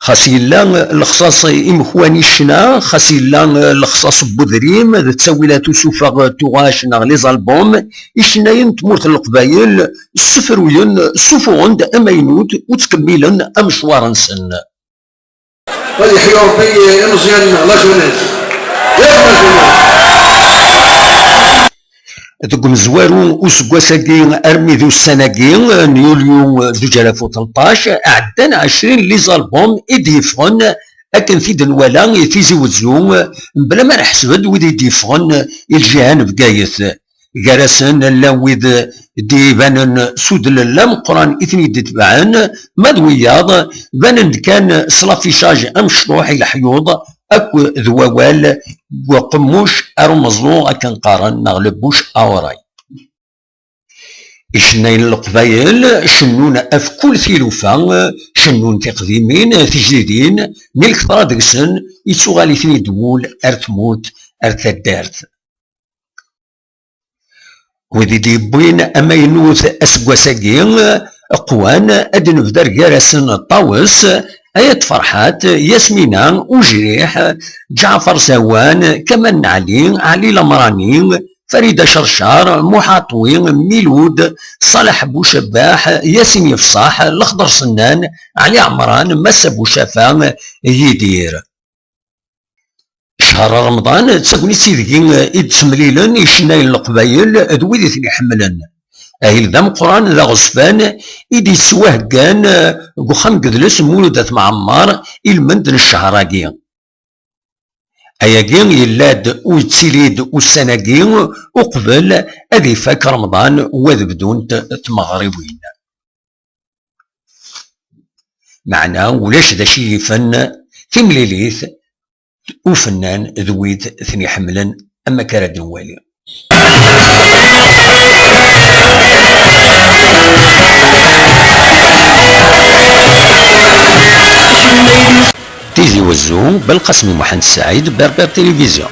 خاص يلا الخصاص إمخواني الشنا، خاص يلا الخصاص بودريم تساويلاتو سوفا توغاش ناغ لي زالبوم إشناين تمورت القبايل السفروين السفوغند أمينوت وتكملن أمشوار نسن. ويحيى ربي مزيان لا جونيس تقوم زوارو وسكواساكي ارمي ذو السناكي يوليو 2013 عدان 20 لي زالبوم يديفون اكن في دنوالا في زوزو بلا ما نحسبد ويدي يديفون الجهان بقايث كراسن لا ويد ديبانن سود اللام قران اثني تتبعن مدوياض بانن كان سلافيشاج امشروح الحيوض اكو ذووال وقموش ارمزلو اكن قارن نغلبوش اوراي إشناين القبايل شنون اف كل ثيلوفا شنون تقديمين تجديدين ملك طرادقسن يتسوغالي ثني دول ارتموت ارتدارت ودي ديبوين اما ينوث اسقواساكين قوان ادن في دار كارسن طاوس ايات فرحات ياسمينة وجريح جعفر سوان كمان علي لمراني فريدة شرشار محاطوين ميلود صالح بوشباح ياسين يفصاح الخضر سنان علي عمران مس بوشافا يدير شهر رمضان تساكني سيدكين يتسمليلن يشناين القبايل ذويدي ثني حملن اهل ذا مقران ذا غصفان إيدي سواه كان قخام قدلس مولدة معمار المندن الشهراكي اياكين يلاد ويتسيليد والسناكي وقبل اذي فاك رمضان وذ بدون تمغربين معنا ولاش ذا شي فن في مليليث وفنان ذويد ثني حملا اما كرد والي تيزي وزو بالقسم محمد سعيد بربر تلفزيون.